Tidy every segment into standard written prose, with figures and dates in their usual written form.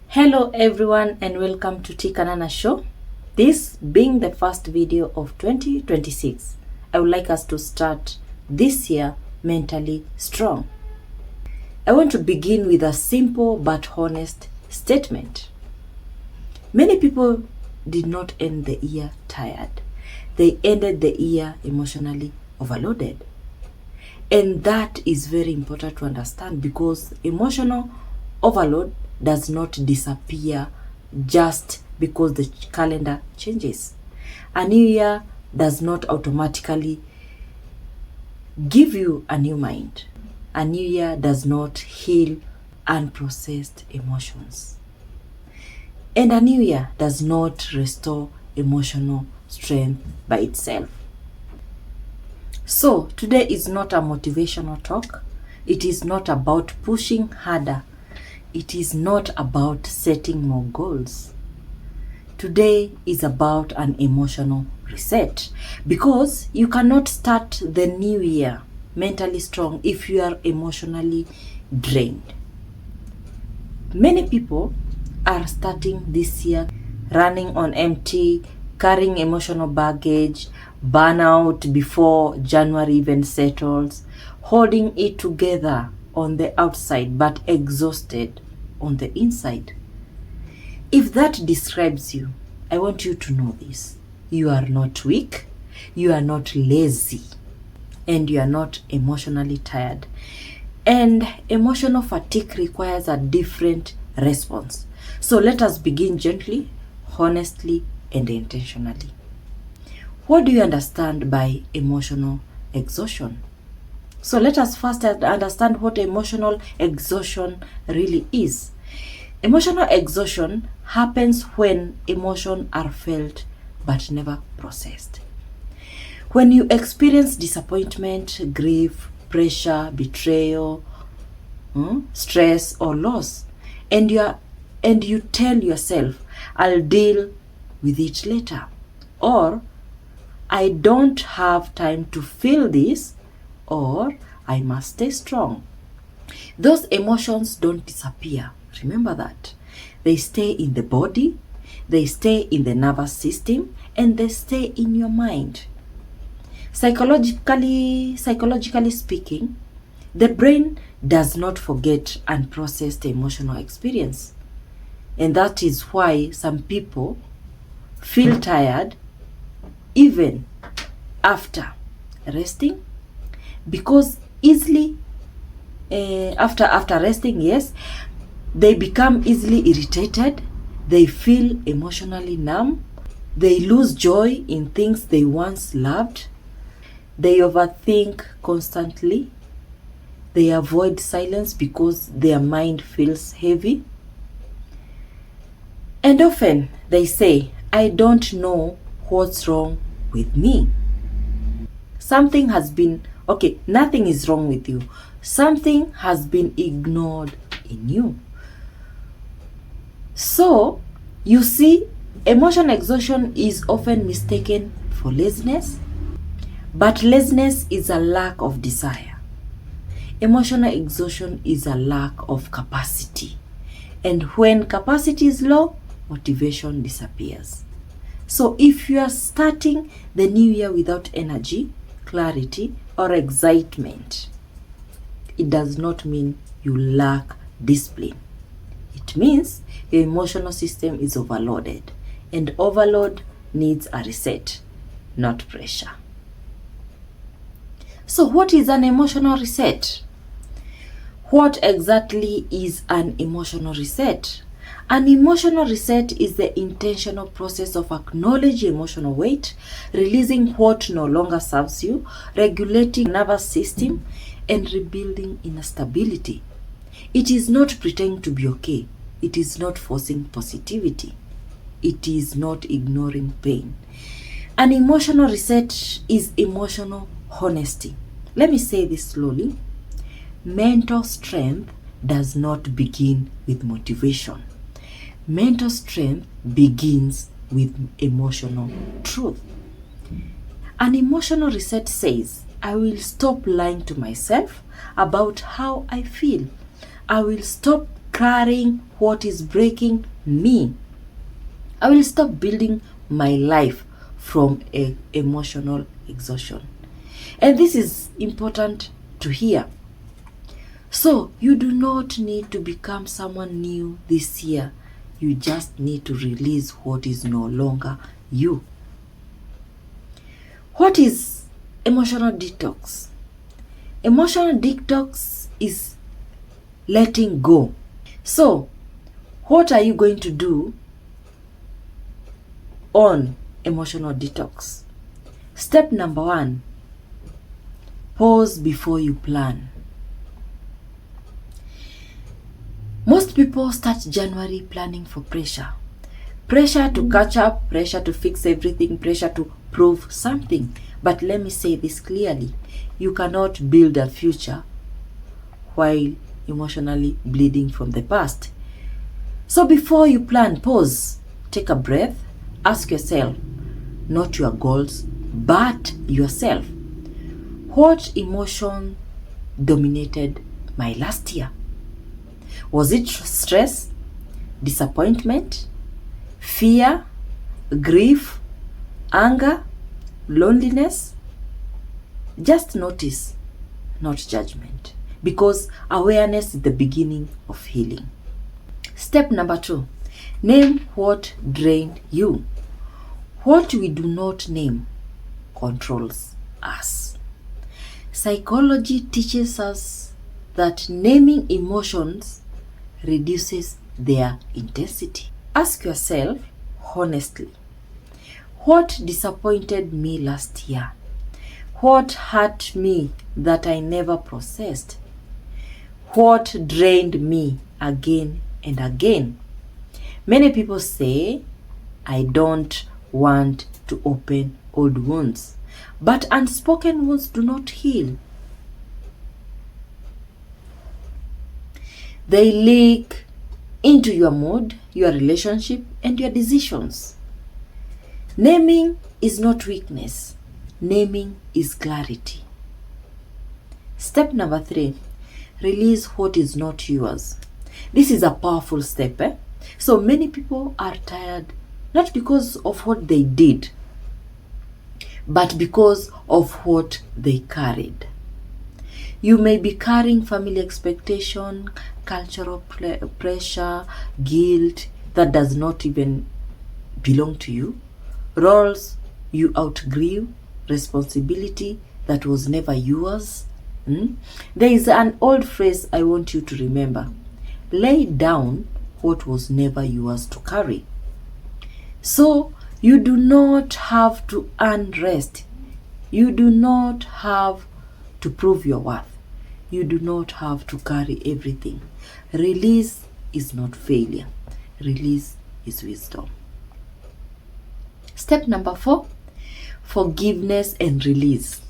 Hello everyone and welcome to Tea Kanana Show. This being the first video of 2026, I would like us to start this year mentally strong. I want to begin with a simple but honest statement. Many people did not end the year tired. They ended the year emotionally overloaded. And that is very important to understand because emotional overload does not disappear just because the calendar changes. A new year does not automatically give you a new mind. A new year does not heal unprocessed emotions. And a new year does not restore emotional strength by itself. So today is not a motivational talk. It is not about pushing harder. It is not about setting more goals. Today is about an emotional reset because you cannot start the new year mentally strong if you are emotionally drained. Many people are starting this year running on empty, carrying emotional baggage, burnout before January even settles, holding it together on the outside but exhausted on the inside. If that describes you, I want you to know this. You are not weak, you are not lazy, and you are not emotionally tired. And emotional fatigue requires a different response. So let us begin gently, honestly, and intentionally. What do you understand by emotional exhaustion? So let us first understand what emotional exhaustion really is. Emotional exhaustion happens when emotions are felt but never processed. When you experience disappointment, grief, pressure, betrayal, stress or loss, and you tell yourself, I'll deal with it later, or I don't have time to feel this, or I must stay strong. Those emotions don't disappear. Remember that. They stay in the body, they stay in the nervous system, and they stay in your mind. Psychologically speaking, the brain does not forget unprocessed emotional experience. And that is why some people feel tired even after resting, because easily after resting, yes, they become easily irritated, they feel emotionally numb, they lose joy in things they once loved, they overthink constantly, they avoid silence because their mind feels heavy, and often they say, I don't know what's wrong with me. Something has been, nothing is wrong with you. Something has been ignored in you. So, you see, emotional exhaustion is often mistaken for laziness, but laziness is a lack of desire. Emotional exhaustion is a lack of capacity. And when capacity is low, motivation disappears. So if you are starting the new year without energy, clarity, or excitement, it does not mean you lack discipline. It means your emotional system is overloaded, and overload needs a reset, not pressure. So what is an emotional reset? What exactly is an emotional reset? An emotional reset is the intentional process of acknowledging emotional weight, releasing what no longer serves you, regulating nervous system, and rebuilding inner stability. It is not pretending to be okay. It is not forcing positivity. It is not ignoring pain. An emotional reset is emotional honesty. Let me say this slowly. Mental strength does not begin with motivation. Mental strength begins with emotional truth. An emotional reset says, I will stop lying to myself about how I feel. I will stop carrying what is breaking me. I will stop building my life from emotional exhaustion. And this is important to hear. So, you do not need to become someone new this year. You just need to release what is no longer you. What is emotional detox? Emotional detox is letting go. So, what are you going to do on emotional detox? Step number 1, pause before you plan. Most people start January planning for pressure. Pressure to catch up, pressure to fix everything, pressure to prove something. But let me say this clearly. You cannot build a future while emotionally bleeding from the past. So before you plan, pause, take a breath, ask yourself, not your goals, but yourself. What emotion dominated my last year? Was it stress, disappointment, fear, grief, anger, loneliness? Just notice, not judgment, because awareness is the beginning of healing. Step number 2, name what drained you. What we do not name controls us. Psychology teaches us that naming emotions reduces their intensity. Ask yourself honestly, what disappointed me last year? What hurt me that I never processed? What drained me again and again? Many people say, I don't want to open old wounds, but unspoken wounds do not heal. They leak into your mood, your relationship, and your decisions. Naming is not weakness. Naming is clarity. Step number 3, release what is not yours. This is a powerful step. So many people are tired, not because of what they did, but because of what they carried. You may be carrying family expectation, cultural pressure, guilt that does not even belong to you, roles you outgrew, responsibility that was never yours. There is an old phrase I want you to remember. Lay down what was never yours to carry. So you do not have to earn rest. You do not have to prove your worth. You do not have to carry everything. Release is not failure. Release is wisdom. Step number 4, forgiveness and release.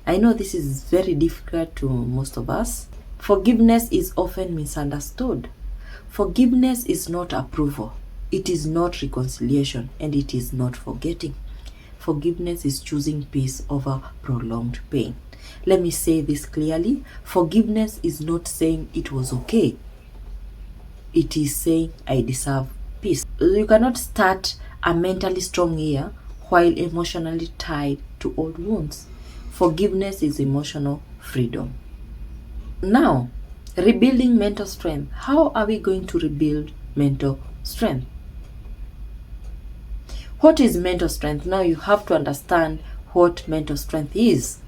I know this is very difficult to most of us. Forgiveness is often misunderstood. Forgiveness is not approval. It is not reconciliation, and it is not forgetting. Forgiveness is choosing peace over prolonged pain. Let me say this clearly. Forgiveness is not saying it was okay. It is saying I deserve peace. You cannot start a mentally strong year while emotionally tied to old wounds. Forgiveness is emotional freedom. Now, rebuilding mental strength. How are we going to rebuild mental strength? What is mental strength? Now you have to understand what mental strength is.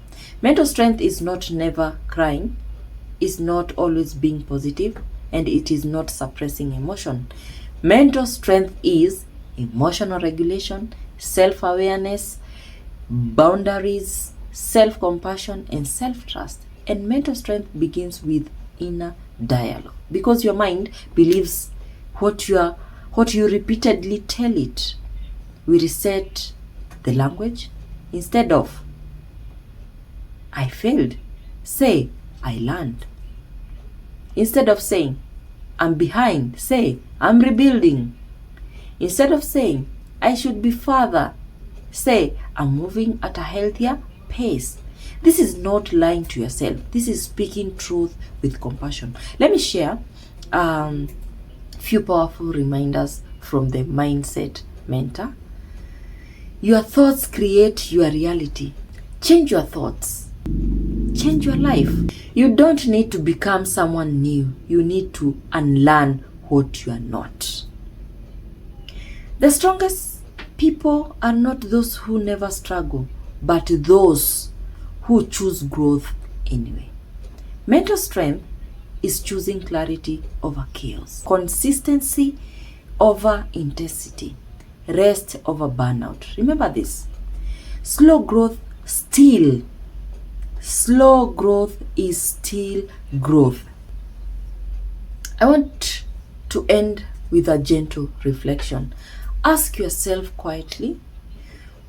Mental strength is not never crying, is not always being positive, and it is not suppressing emotion. Mental strength is emotional regulation, self-awareness, boundaries, self-compassion, and self-trust. And mental strength begins with inner dialogue, because your mind believes what what you repeatedly tell it. We reset the language. Instead of I failed, say I learned. Instead of saying I'm behind, say I'm rebuilding. Instead of saying I should be further, say I'm moving at a healthier pace. This is not lying to yourself. This is speaking truth with compassion. Let me share few powerful reminders from the Mindset Mentor. Your thoughts create your reality. Change your thoughts. Change your life. You don't need to become someone new. You need to unlearn what you are not. The strongest people are not those who never struggle, but those who choose growth anyway. Mental strength is choosing clarity over chaos, consistency over intensity, rest over burnout. Remember this. Slow growth is still growth. I want to end with a gentle reflection. Ask yourself quietly,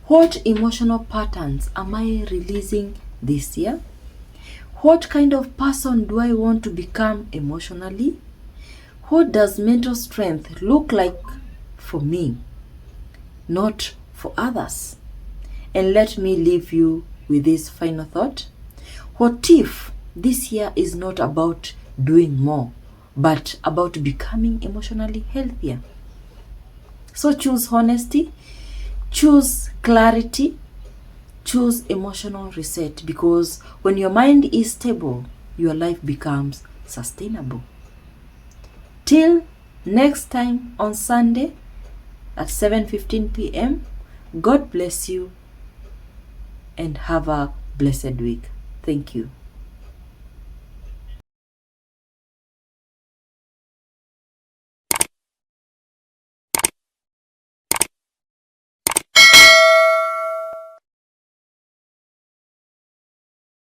what emotional patterns am I releasing this year? What kind of person do I want to become emotionally? What does mental strength look like for me, not for others? And let me leave you with this final thought. What if this year is not about doing more, but about becoming emotionally healthier? So choose honesty, choose clarity, choose emotional reset, because when your mind is stable, your life becomes sustainable. Till next time on Sunday at 7:15 p.m., God bless you and have a blessed week. Thank you.